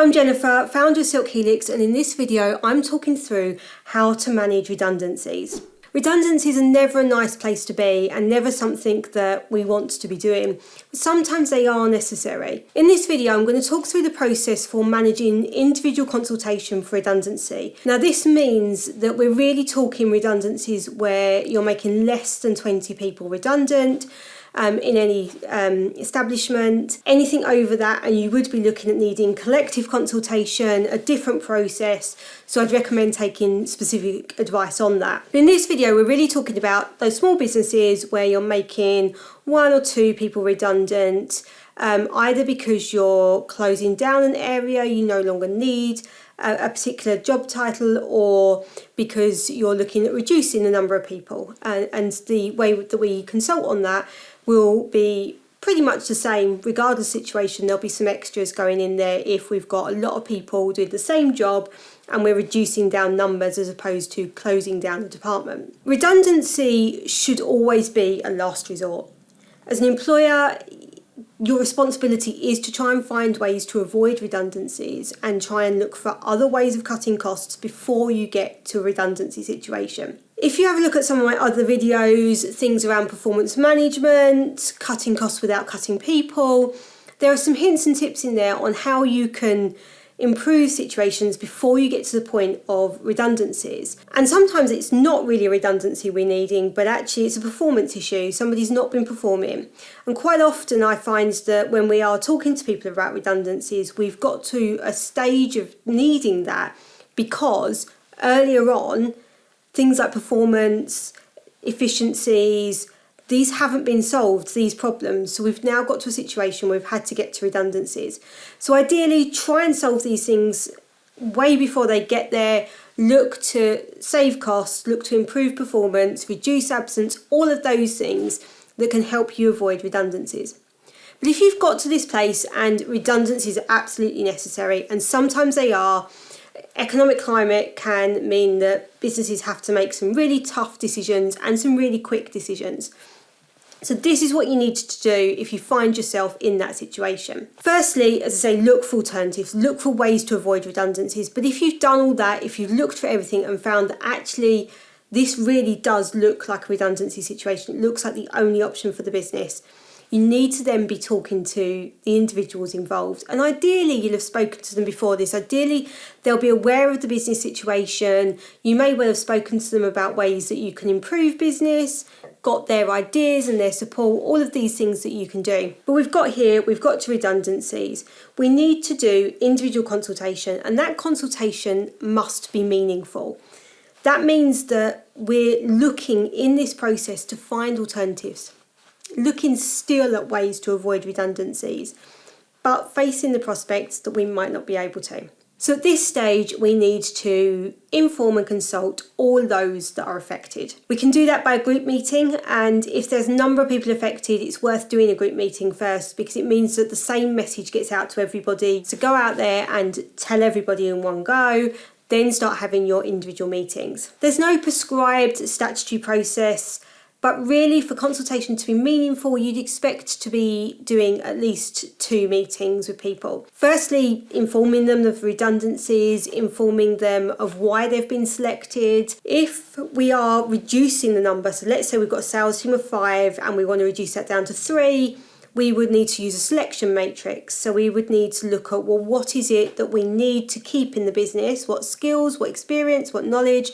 I'm Jenefer, founder of Silk Helix, and in this video I'm talking through how to manage redundancies. Redundancies are never a nice place to be and never something that we want to be doing, but sometimes they are necessary. In this video I'm going to talk through the process for managing individual consultation for redundancy. Now this means that we're really talking redundancies where you're making less than 20 people redundant, in any establishment. Anything over that and you would be looking at needing collective consultation, a different process, so I'd recommend taking specific advice on that. In this video we're really talking about those small businesses where you're making 1 or 2 people redundant, either because you're closing down an area you no longer need a particular job title, or because you're looking at reducing the number of people, and the way that we consult on that will be pretty much the same regardless situation. There'll be some extras going in there if we've got a lot of people doing the same job and we're reducing down numbers as opposed to closing down the department. Redundancy should always be a last resort. As an employer, your responsibility is to try and find ways to avoid redundancies and try and look for other ways of cutting costs before you get to a redundancy situation. If you have a look at some of my other videos, things around performance management, cutting costs without cutting people, there are some hints and tips in there on how you can improve situations before you get to the point of redundancies. And sometimes it's not really a redundancy we're needing, but actually it's a performance issue. Somebody's not been performing. And quite often I find that when we are talking to people about redundancies, we've got to a stage of needing that because earlier on, things like performance, efficiencies, these haven't been solved, these problems. So we've now got to a situation where we've had to get to redundancies. So ideally, try and solve these things way before they get there. Look to save costs, look to improve performance, reduce absence, all of those things that can help you avoid redundancies. But if you've got to this place and redundancies are absolutely necessary, and sometimes they are, economic climate can mean that businesses have to make some really tough decisions and some really quick decisions. So this is what you need to do if you find yourself in that situation. Firstly, as I say, look for alternatives, look for ways to avoid redundancies. But if you've done all that, if you've looked for everything and found that actually this really does look like a redundancy situation, it looks like the only option for the business, you need to then be talking to the individuals involved. And ideally, you'll have spoken to them before this. Ideally, they'll be aware of the business situation. You may well have spoken to them about ways that you can improve business, got their ideas and their support, all of these things that you can do. But we've got to redundancies. We need to do individual consultation, and that consultation must be meaningful. That means that we're looking in this process to find alternatives, looking still at ways to avoid redundancies, but facing the prospects that we might not be able to. So at this stage, we need to inform and consult all those that are affected. We can do that by a group meeting, and if there's a number of people affected, it's worth doing a group meeting first because it means that the same message gets out to everybody. So go out there and tell everybody in one go, then start having your individual meetings. There's no prescribed statutory process, but really for consultation to be meaningful, you'd expect to be doing at least 2 meetings with people. Firstly, informing them of redundancies, informing them of why they've been selected. If we are reducing the number, so let's say we've got a sales team of 5 and we want to reduce that down to 3, we would need to use a selection matrix. So we would need to look at, well, what is it that we need to keep in the business? What skills, what experience, what knowledge?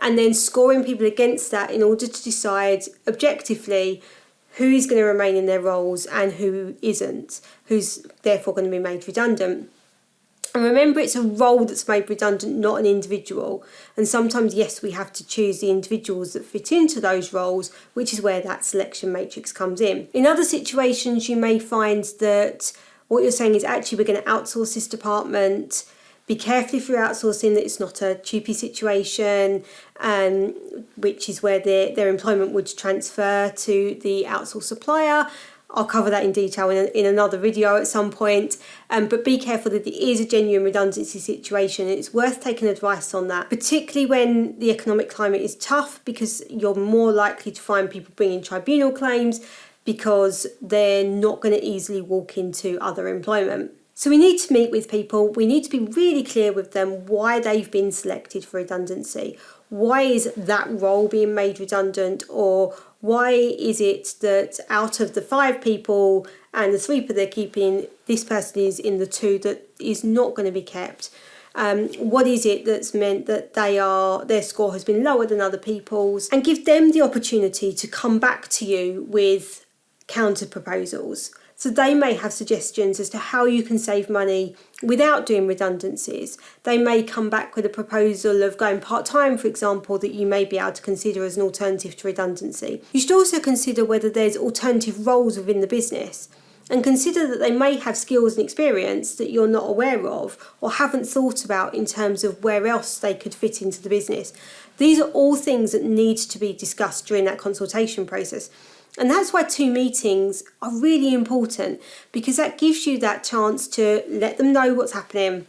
And then scoring people against that in order to decide objectively who is going to remain in their roles and who isn't, who's therefore going to be made redundant. And remember, it's a role that's made redundant, not an individual. And sometimes, yes, we have to choose the individuals that fit into those roles, which is where that selection matrix comes in. In other situations, you may find that what you're saying is actually we're going to outsource this department. Be careful if you're outsourcing that it's not a TUPE situation, which is where their employment would transfer to the outsourced supplier. I'll cover that in detail in another video at some point, but be careful that it is a genuine redundancy situation. It's worth taking advice on that, particularly when the economic climate is tough, because you're more likely to find people bringing tribunal claims because they're not going to easily walk into other employment. So we need to meet with people, we need to be really clear with them why they've been selected for redundancy. Why is that role being made redundant, or why is it that out of the 5 people and the 3 they're keeping, this person is in the 2 that is not going to be kept? What is it that's meant that their score has been lower than other people's? And give them the opportunity to come back to you with counter proposals. So they may have suggestions as to how you can save money without doing redundancies. They may come back with a proposal of going part-time, for example, that you may be able to consider as an alternative to redundancy. You should also consider whether there's alternative roles within the business, and consider that they may have skills and experience that you're not aware of or haven't thought about in terms of where else they could fit into the business. These are all things that need to be discussed during that consultation process. And that's why 2 meetings are really important, because that gives you that chance to let them know what's happening,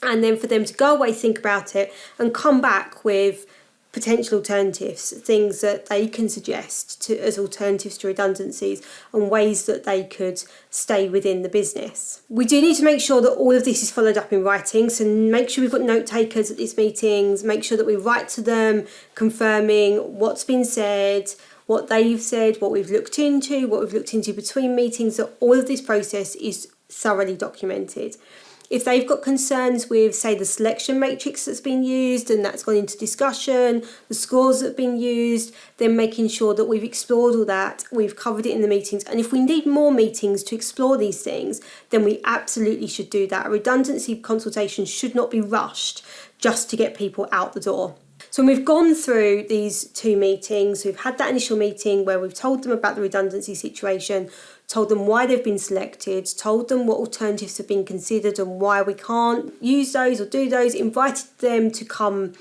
and then for them to go away, think about it, and come back with potential alternatives, things that they can suggest as alternatives to redundancies and ways that they could stay within the business. We do need to make sure that all of this is followed up in writing, so make sure we've got note takers at these meetings, make sure that we write to them confirming what's been said, what they've said, what we've looked into between meetings, that all of this process is thoroughly documented. If they've got concerns with, say, the selection matrix that's been used and that's gone into discussion, the scores that have been used, then making sure that we've explored all that, we've covered it in the meetings. And if we need more meetings to explore these things, then we absolutely should do that. A redundancy consultation should not be rushed just to get people out the door. So when we've gone through these 2 meetings, we've had that initial meeting where we've told them about the redundancy situation, told them why they've been selected, told them what alternatives have been considered and why we can't use those or do those, invited them to come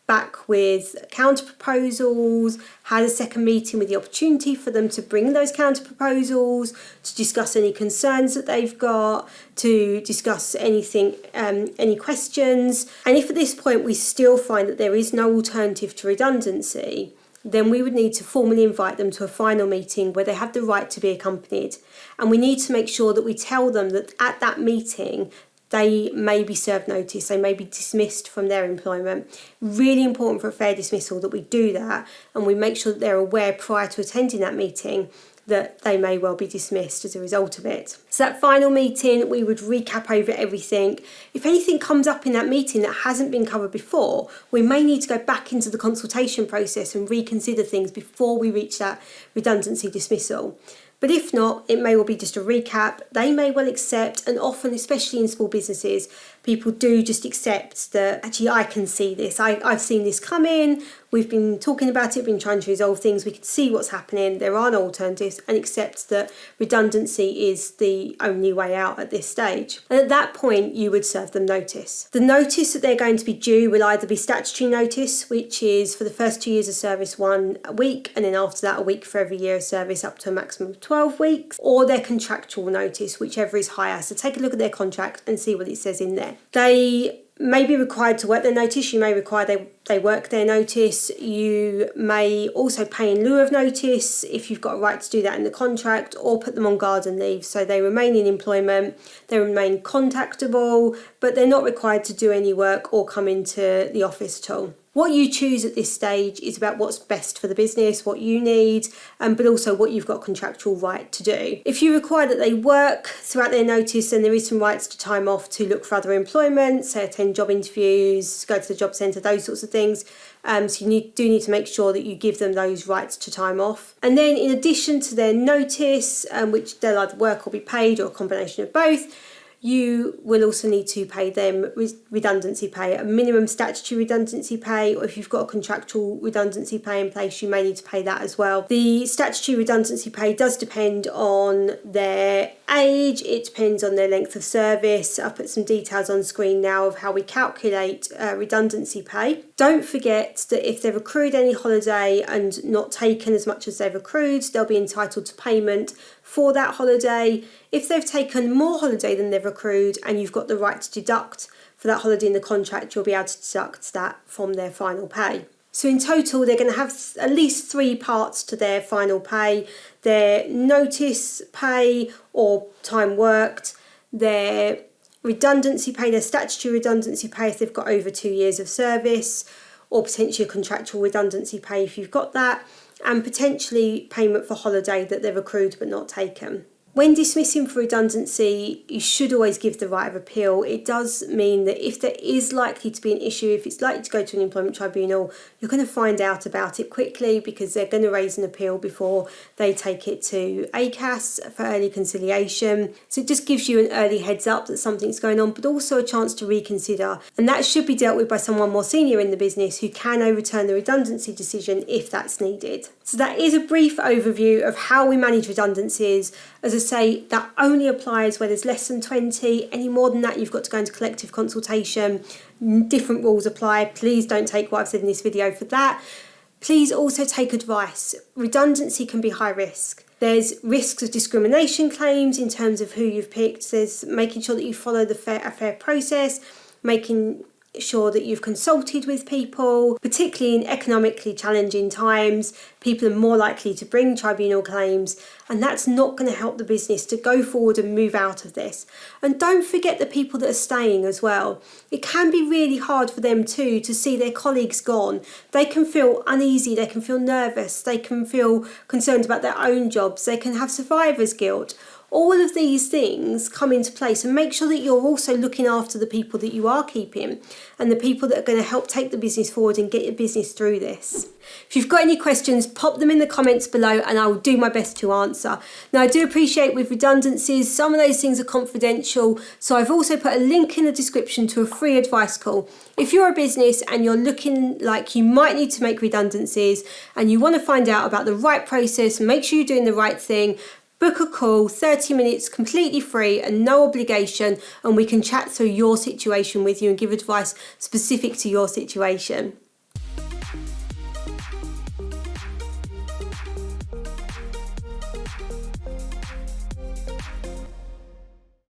back with counter proposals, had a second meeting with the opportunity for them to bring those counter proposals, to discuss any concerns that they've got, to discuss anything, any questions. And if at this point we still find that there is no alternative to redundancy, then we would need to formally invite them to a final meeting where they have the right to be accompanied. And we need to make sure that we tell them that at that meeting they may be served notice, they may be dismissed from their employment. Really important for a fair dismissal that we do that, and we make sure that they're aware prior to attending that meeting that they may well be dismissed as a result of it. So that final meeting, we would recap over everything. If anything comes up in that meeting that hasn't been covered before, we may need to go back into the consultation process and reconsider things before we reach that redundancy dismissal. But if not, it may well be just a recap. They may well accept, and often, especially in small businesses, people do just accept that, actually, I can see this. I've seen this come in. We've been talking about it, been trying to resolve things. We can see what's happening. There are no alternatives, and accept that redundancy is the only way out at this stage. And at that point, you would serve them notice. The notice that they're going to be due will either be statutory notice, which is for the first 2 years of service 1 week, and then after that a week for every year of service up to a maximum of 12 weeks, or their contractual notice, whichever is higher. So take a look at their contract and see what it says in there. They may be required to work their notice. You may require they work their notice. You may also pay in lieu of notice if you've got a right to do that in the contract, or put them on garden leave. So they remain in employment, they remain contactable, but they're not required to do any work or come into the office at all. What you choose at this stage is about what's best for the business, what you need, but also what you've got contractual right to do. If you require that they work throughout their notice, then there is some rights to time off to look for other employment, say attend job interviews, go to the job centre, those sorts of things. So you do need to make sure that you give them those rights to time off. And then in addition to their notice, which they'll either work or be paid, or a combination of both, you will also need to pay them redundancy pay, a minimum statutory redundancy pay, or if you've got a contractual redundancy pay in place, you may need to pay that as well. The statutory redundancy pay does depend on their age, it depends on their length of service. I'll put some details on screen now of how we calculate redundancy pay. Don't forget that if they've accrued any holiday and not taken as much as they've accrued, they'll be entitled to payment for that holiday. If they've taken more holiday than they've accrued and you've got the right to deduct for that holiday in the contract, you'll be able to deduct that from their final pay. So in total, they're going to have at least 3 parts to their final pay: their notice pay or time worked, their redundancy pay, their statutory redundancy pay if they've got over 2 years of service, or potentially a contractual redundancy pay if you've got that, and potentially payment for holiday that they've accrued but not taken. When dismissing for redundancy, you should always give the right of appeal. It does mean that if there is likely to be an issue, if it's likely to go to an employment tribunal, you're going to find out about it quickly because they're going to raise an appeal before they take it to ACAS for early conciliation. So it just gives you an early heads up that something's going on, but also a chance to reconsider. And that should be dealt with by someone more senior in the business who can overturn the redundancy decision if that's needed. So that is a brief overview of how we manage redundancies. As I say, that only applies where there's less than 20. Any more than that, you've got to go into collective consultation. Different rules apply. Please don't take what I've said in this video for that. Please also take advice. Redundancy can be high risk. There's risks of discrimination claims in terms of who you've picked. There's making sure that you follow a fair process, making sure that you've consulted with people, particularly in economically challenging times. People are more likely to bring tribunal claims, and that's not going to help the business to go forward and move out of this. And don't forget the people that are staying as well. It can be really hard for them too to see their colleagues gone. They can feel uneasy, they can feel nervous, they can feel concerned about their own jobs, they can have survivor's guilt. All of these things come into place, and make sure that you're also looking after the people that you are keeping and the people that are going to help take the business forward and get your business through this. If you've got any questions, pop them in the comments below and I will do my best to answer. Now, I do appreciate with redundancies, some of those things are confidential, so I've also put a link in the description to a free advice call. If you're a business and you're looking like you might need to make redundancies and you want to find out about the right process, make sure you're doing the right thing, book a call, 30 minutes, completely free and no obligation, and we can chat through your situation with you and give advice specific to your situation.